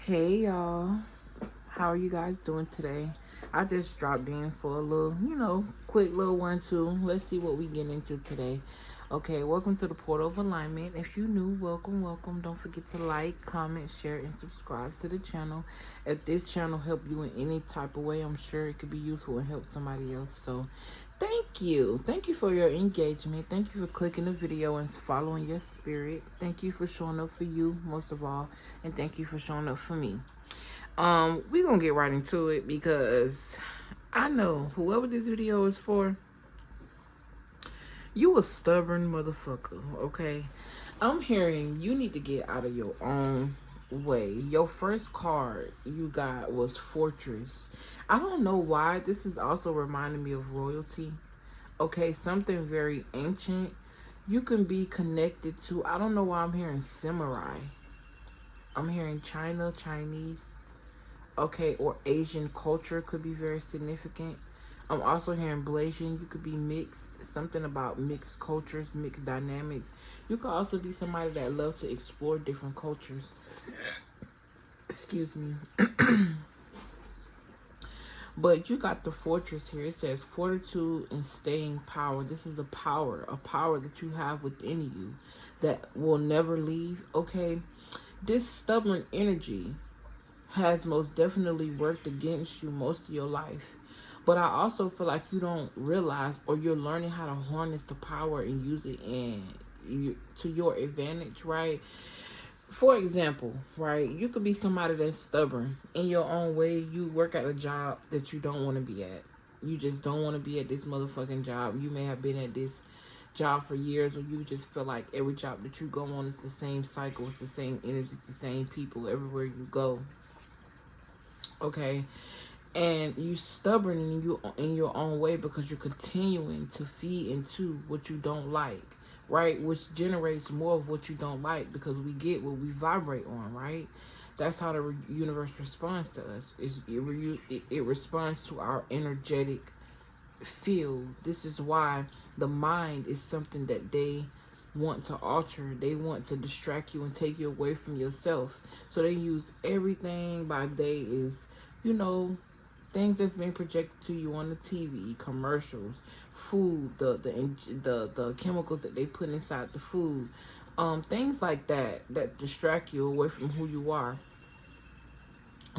Hey y'all, how are you guys doing today? I just dropped in for a little, quick little 1-2. Let's see what we get into today. Okay, welcome to the Portal of Alignment. If you new, welcome, welcome. Don't forget to like, comment, share, and subscribe to the channel. If this channel helped you in any type of way, I'm sure it could be useful and help somebody else. So thank you. Thank you for your engagement. Thank you for clicking the video and following your spirit. Thank you for showing up for you, most of all. And thank you for showing up for me. We're gonna get right into it because I know whoever this video is for, you a stubborn motherfucker, okay? I'm hearing you need to get out of your own way. Your first card you got was Fortress. I don't know why. This is also reminding me of royalty. Okay, something very ancient. You can be connected to, I don't know why I'm hearing samurai. I'm hearing China, Chinese, okay, or Asian culture could be very significant. I'm also hearing Blasian. You could be mixed, something about mixed cultures, mixed dynamics. You could also be somebody that loves to explore different cultures. Excuse me. But you got the Fortress here. It says fortitude and staying power. This is a power that you have within you that will never leave. Okay, this stubborn energy has most definitely worked against you most of your life. But I also feel like you don't realize, or you're learning how to harness the power and use it to your advantage, right? For example, right, you could be somebody that's stubborn in your own way. You work at a job that you don't want to be at. You just don't want to be at this motherfucking job. You may have been at this job for years, or you just feel like every job that you go on is the same cycle, it's the same energy, it's the same people everywhere you go. Okay, and you stubborn in your own way because you're continuing to feed into what you don't like, right? Which generates more of what you don't like, because we get what we vibrate on, right? That's how the universe responds to us. It responds to our energetic field. This is why the mind is something that they want to alter. They want to distract you and take you away from yourself. So they use everything by day is, you know, things that's being projected to you on the TV, commercials, food, the chemicals that they put inside the food, things like that that distract you away from who you are.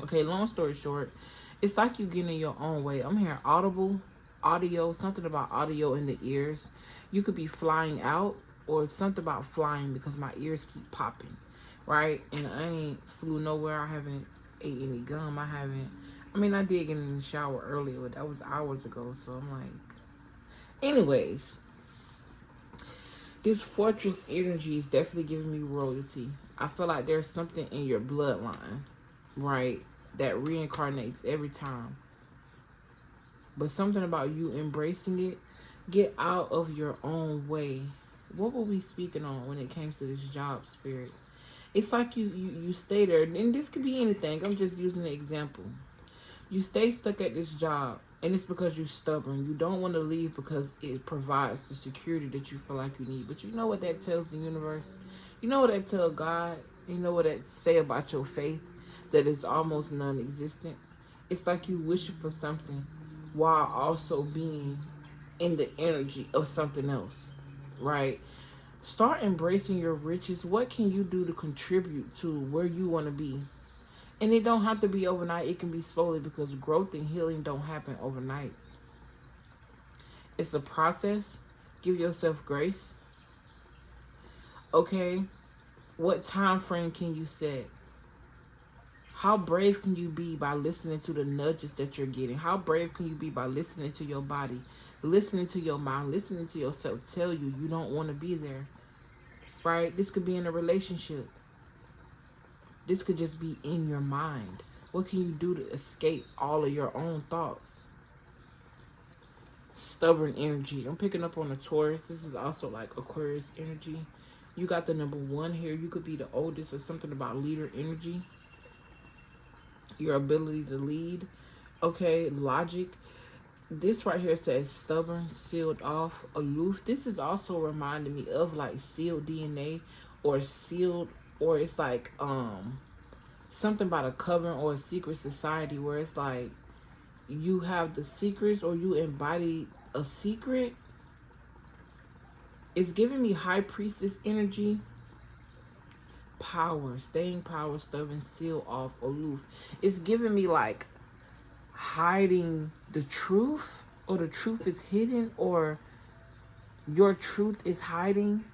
Okay, long story short, it's like you getting in your own way. I'm hearing audio, something about audio in the ears. You could be flying out, or something about flying because my ears keep popping, right? And I ain't flew nowhere. I haven't ate any gum. I mean, I did get in the shower earlier, but that was hours ago. So I'm like, anyways, this fortress energy is definitely giving me royalty. I feel like there's something in your bloodline, right, that reincarnates every time. But something about you embracing it, get out of your own way. What were we speaking on when it came to this job, spirit? It's like you stay there, and this could be anything. I'm just using an example. You stay stuck at this job, and it's because you're stubborn. You don't want to leave because it provides the security that you feel like you need. But you know what that tells the universe? You know what that tells God? You know what that say about your faith? That is almost non-existent. It's like you wishing for something while also being in the energy of something else, right? Start embracing your riches. What can you do to contribute to where you want to be? And it don't have to be overnight. It can be slowly, because growth and healing don't happen overnight. It's a process. Give yourself grace. Okay? What time frame can you set? How brave can you be by listening to the nudges that you're getting? How brave can you be by listening to your body, listening to your mind, listening to yourself tell you you don't want to be there, right? This could be in a relationship. This could just be in your mind. What can you do to escape all of your own thoughts? Stubborn energy. I'm picking up on the Taurus. This is also like Aquarius energy. You got the number 1 here. You could be the oldest, or something about leader energy. Your ability to lead. Okay, logic. This right here says stubborn, sealed off, aloof. This is also reminding me of like sealed DNA, or sealed, or it's like something about a coven or a secret society where it's like you have the secrets or you embody a secret. It's giving me high priestess energy, power, staying power, stubborn, seal off, aloof. It's giving me like hiding the truth, or the truth is hidden, or your truth is hiding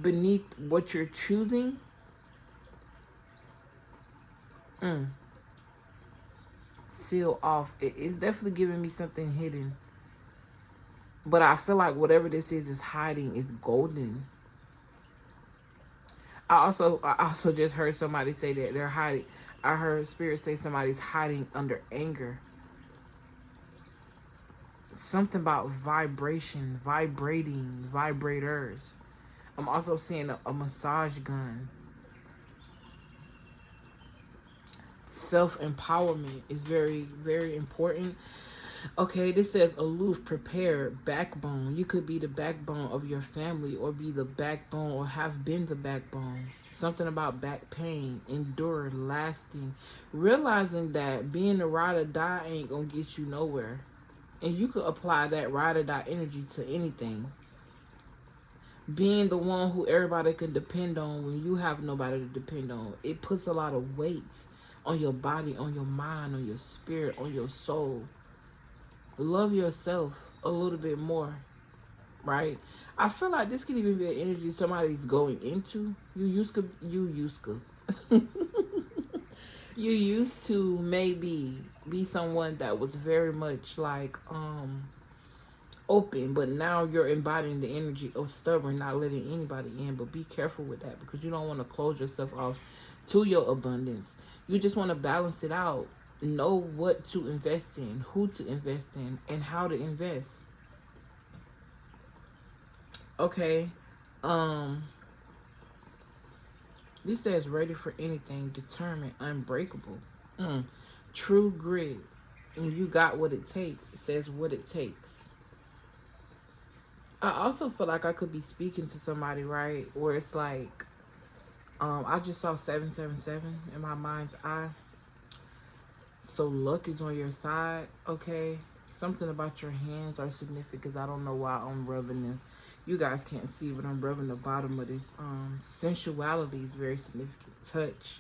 beneath what you're choosing. Seal off. It's definitely giving me something hidden. But I feel like whatever this is hiding is golden. I also just heard somebody say that they're hiding. I heard spirit say somebody's hiding under anger. Something about vibration, vibrating, vibrators. I'm also seeing a massage gun. Self-empowerment is very, very important. Okay, this says aloof, prepared, backbone. You could be the backbone of your family, or be the backbone, or have been the backbone. Something about back pain, endure, lasting. Realizing that being a ride or die ain't gonna get you nowhere. And you could apply that ride or die energy to anything. Being the one who everybody can depend on when you have nobody to depend on. It puts a lot of weight on your body, on your mind, on your spirit, on your soul. Love yourself a little bit more, right? I feel like this could even be an energy somebody's going into. You used to maybe be someone that was very much like open, but now you're embodying the energy of stubborn, not letting anybody in. But be careful with that, because you don't want to close yourself off to your abundance. You just want to balance it out. Know what to invest in, who to invest in, and how to invest. Okay. This says ready for anything, determined, unbreakable. True grit. And you got what it takes. It says what it takes. I also feel like I could be speaking to somebody, right? Where it's like, I just saw 777 in my mind's eye. So luck is on your side, okay? Something about your hands are significant. I don't know why I'm rubbing them. You guys can't see, but I'm rubbing the bottom of this. Sensuality is very significant. Touch.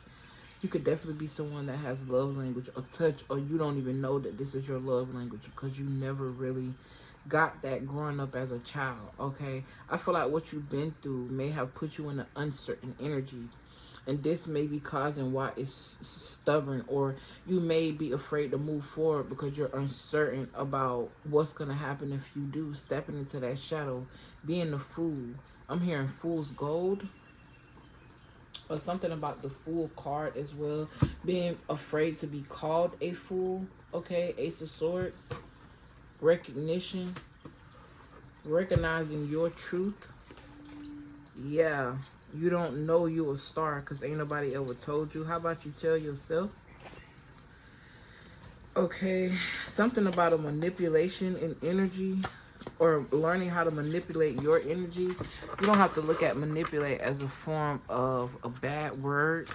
You could definitely be someone that has love language or touch, or you don't even know that this is your love language because you never really got that growing up as a child, okay? I feel like what you've been through may have put you in an uncertain energy, and this may be causing why it's stubborn, or you may be afraid to move forward because you're uncertain about what's going to happen if you do stepping into that shadow, being the fool. I'm hearing fool's gold, or something about the fool card as well, being afraid to be called a fool. Okay, Ace of Swords, recognition, recognizing your truth. Yeah, you don't know you a star because ain't nobody ever told you. How about you tell yourself? Okay, something about a manipulation in energy, or learning how to manipulate your energy. You don't have to look at manipulate as a form of a bad word.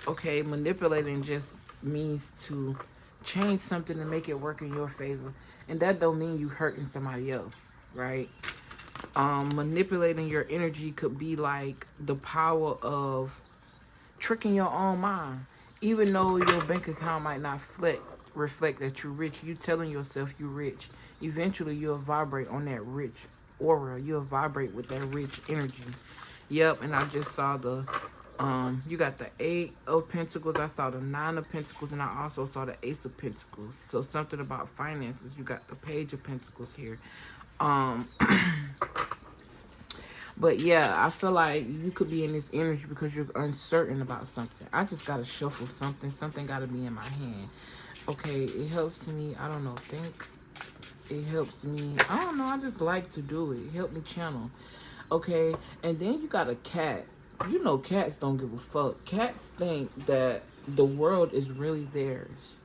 Okay, manipulating just means to change something to make it work in your favor, and that don't mean you hurting somebody else, right? Manipulating your energy could be like the power of tricking your own mind. Even though your bank account might not reflect that you're rich, you telling yourself you're rich. Eventually, you'll vibrate on that rich aura. You'll vibrate with that rich energy. Yep, and I just saw the you got the 8 of Pentacles. I saw the 9 of Pentacles, and I also saw the Ace of Pentacles. So something about finances. You got the Page of Pentacles here. But yeah, I feel like you could be in this energy because you're uncertain about something. I just gotta shuffle something. Something gotta be in my hand. Okay, it helps me. I don't know. Think. It helps me. I don't know. I just like to do it. Help me channel. Okay, and then you got a cat. You know, cats don't give a fuck. Cats think that the world is really theirs.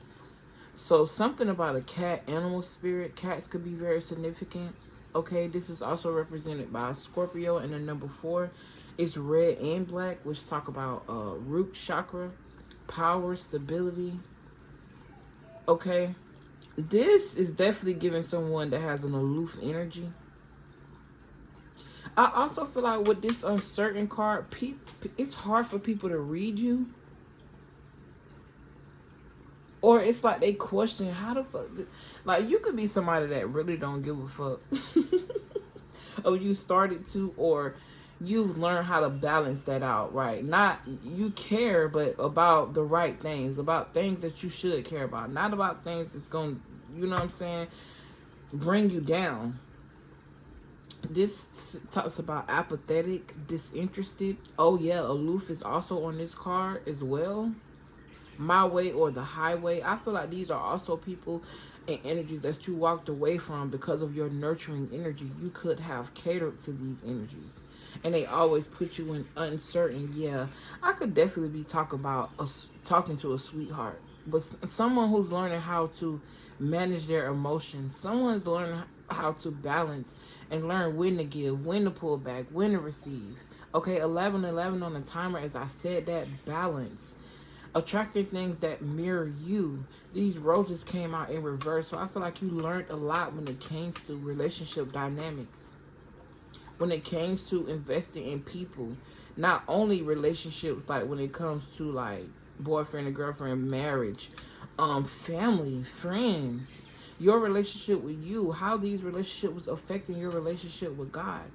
So something about a cat animal spirit. Cats could be very significant. Okay, this is also represented by Scorpio, and the number 4 is red and black, which talk about root chakra. power, stability. Okay, this is definitely giving someone that has an aloof energy. I also feel like with this uncertain card, it's hard for people to read you, or it's like they question how the fuck. Like you could be somebody that really don't give a fuck, or you started to, or you've learned how to balance that out, right? Not you care, but about the right things, about things that you should care about, not about things that's going, you know what I'm saying, bring you down. This talks about apathetic, disinterested. Oh yeah, aloof is also on this card as well. My way or the highway. I feel like these are also people and energies that you walked away from because of your nurturing energy. You could have catered to these energies, and they always put you in uncertain. Yeah, I could definitely be talking to a sweetheart, but someone who's learning how to manage their emotions. Someone's learning how to balance and learn when to give, when to pull back, when to receive. Okay, 11:11 on the timer. As I said, that balance, attracting things that mirror you. These roses came out in reverse, so I feel like you learned a lot when it came to relationship dynamics, when it came to investing in people, not only relationships like when it comes to like boyfriend and girlfriend, marriage, family, friends, your relationship with you, how these relationships was affecting your relationship with God.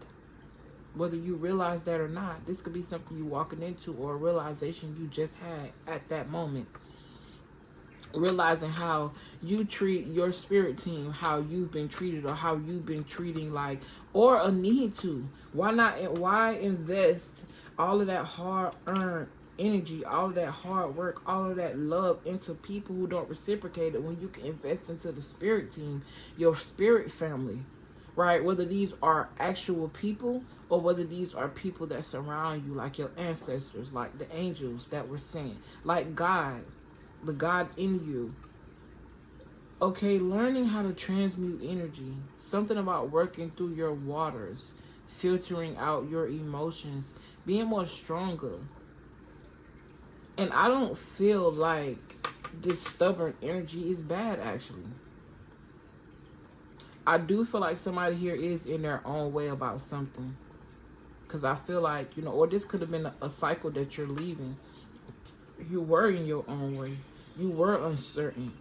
Whether you realize that or not, this could be something you walking into or a realization you just had at that moment. Realizing how you treat your spirit team, how you've been treated, or how you've been treating, like, or a need to. Why not? Why invest all of that hard earned energy, all of that hard work, all of that love into people who don't reciprocate it when you can invest into the spirit team, your spirit family, right? Whether these are actual people or whether these are people that surround you, like your ancestors, like the angels that were sent, like God, the God in you. Okay, learning how to transmute energy. Something about working through your waters, filtering out your emotions, being more stronger. And I don't feel like this stubborn energy is bad, actually. I do feel like somebody here is in their own way about something. Because I feel like, or this could have been a cycle that you're leaving. You were in your own way. You were uncertain.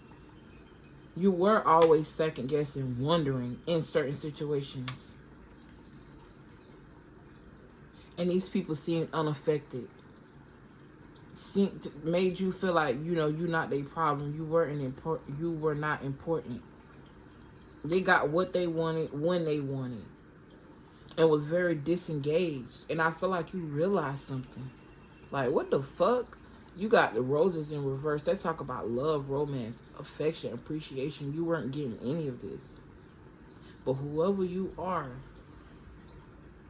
You were always second guessing, wondering in certain situations. And these people seemed unaffected. Made you feel like, you're not their problem. You weren't important. You were not important. They got what they wanted when they wanted. And was very disengaged. And I feel like you realized something. Like, what the fuck? You got the roses in reverse. Let's talk about love, romance, affection, appreciation. You weren't getting any of this. But whoever you are,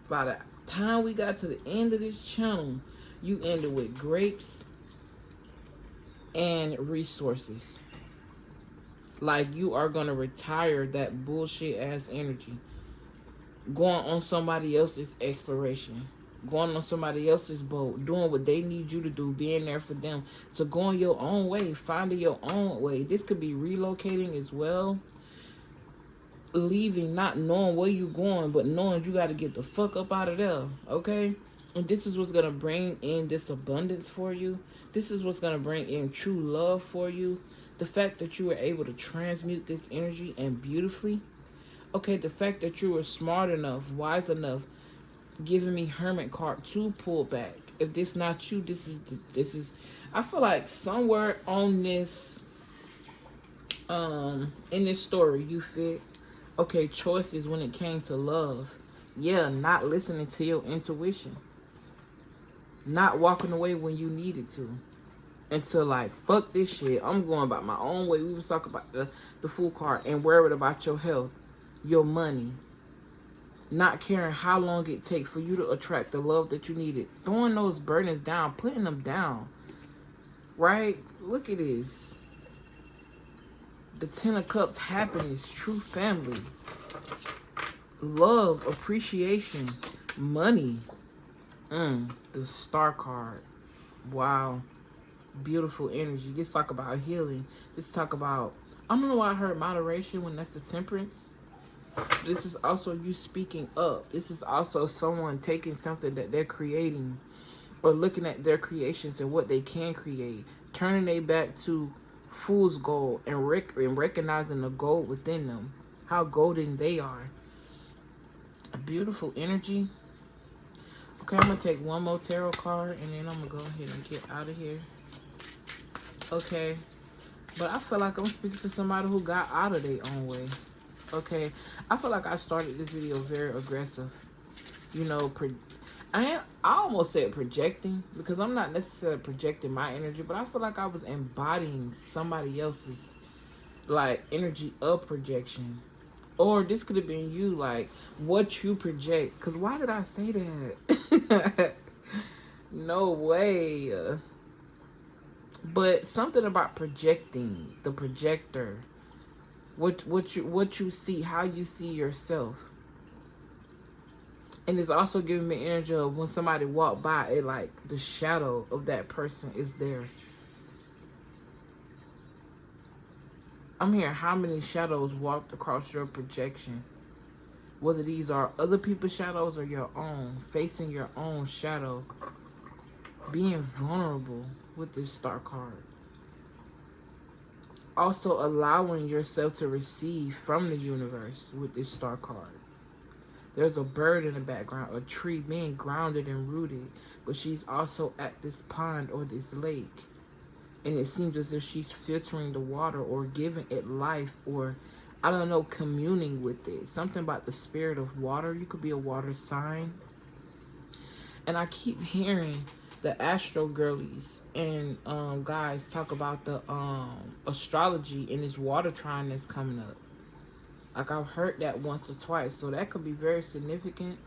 by the time we got to the end of this channel, you ended with grapes and resources. Like you are going to retire that bullshit ass energy. Going on somebody else's exploration. Going on somebody else's boat. Doing what they need you to do. Being there for them. So going your own way. Finding your own way. This could be relocating as well. Leaving, not knowing where you going, but knowing you got to get the fuck up out of there. Okay? And this is what's going to bring in this abundance for you. This is what's going to bring in true love for you. The fact that you were able to transmute this energy and beautifully. Okay, the fact that you were smart enough, wise enough, giving me Hermit card to pull back. If this not you, this is I feel like somewhere on this in this story you fit. Okay, choices when it came to love. Yeah, not listening to your intuition. Not walking away when you needed to. Until like, fuck this shit. I'm going about my own way. We was talking about the Fool card and worried about your health, your money. Not caring how long it takes for you to attract the love that you needed. Throwing those burdens down, putting them down. Right? Look at this. The Ten of Cups, happiness, true family, love, appreciation, money. The Star card. Wow. Beautiful energy. Let's talk about healing. Let's talk about, I don't know why I heard moderation when that's the temperance. This is also you speaking up. This is also someone taking something that they're creating or looking at their creations and what they can create, turning their back to fool's gold and, and recognizing the gold within them, how golden they are. A beautiful energy. Okay, I'm going to take one more tarot card and then I'm going to go ahead and get out of here. Okay, but I feel like I'm speaking to somebody who got out of their own way. Okay, I feel like I started this video very aggressive. You know, I almost said projecting because I'm not necessarily projecting my energy, but I feel like I was embodying somebody else's like energy of projection. Or this could have been you, like what you project. Because why did I say that? No way. But something about projecting, the projector, what you see, how you see yourself. And it's also giving me energy of when somebody walk by, it like the shadow of that person is there. I'm hearing how many shadows walked across your projection. Whether these are other people's shadows or your own, facing your own shadow. Being vulnerable with this star card. Also allowing yourself to receive from the universe with this star card. There's a bird in the background, a tree being grounded and rooted, but she's also at this pond or this lake. And it seems as if she's filtering the water or giving it life or, I don't know, communing with it. Something about the spirit of water. You could be a water sign. And I keep hearing the astro girlies and guys talk about the astrology and this water trine that's coming up. Like I've heard that once or twice, so that could be very significant.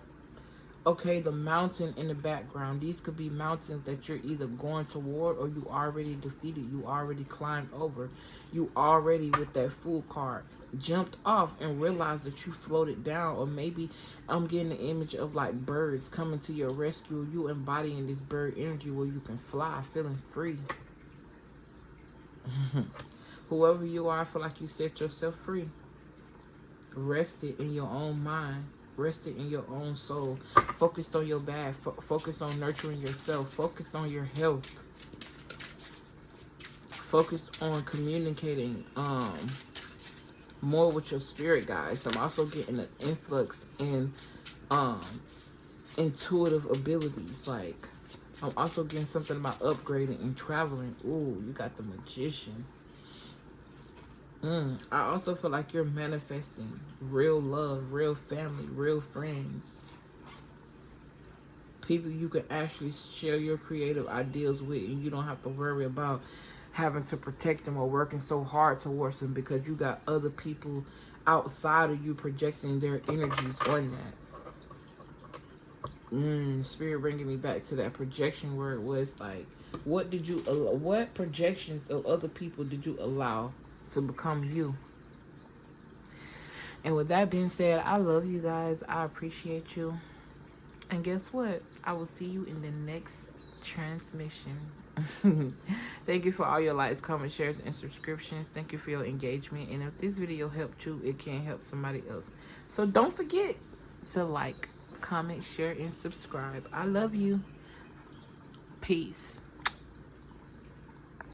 Okay, the mountain in the background. These could be mountains that you're either going toward or you already defeated. You already climbed over. You already, with that Fool card, jumped off and realized that you floated down. Or maybe I'm getting the image of like birds coming to your rescue. You embodying this bird energy where you can fly, feeling free. Whoever you are, I feel like you set yourself free. Rested in your own mind. Rested in your own soul. Focused on your bad. Focused on nurturing yourself. Focused on your health. Focused on communicating more with your spirit guides. I'm also getting an influx in intuitive abilities. Like I'm also getting something about upgrading and traveling. Ooh, you got the Magician. I also feel like you're manifesting real love, real family, real friends. People you can actually share your creative ideas with and you don't have to worry about having to protect them or working so hard towards them because you got other people outside of you projecting their energies on that. Spirit bringing me back to that projection where it was like, what projections of other people did you allow to become you? And with that being said, I love you guys. I appreciate you. And guess what? I will see you in the next transmission. Thank you for all your likes, comments, shares, and subscriptions. Thank you for your engagement. And if this video helped you, it can help somebody else. So don't forget to like, comment, share, and subscribe. I love you. Peace.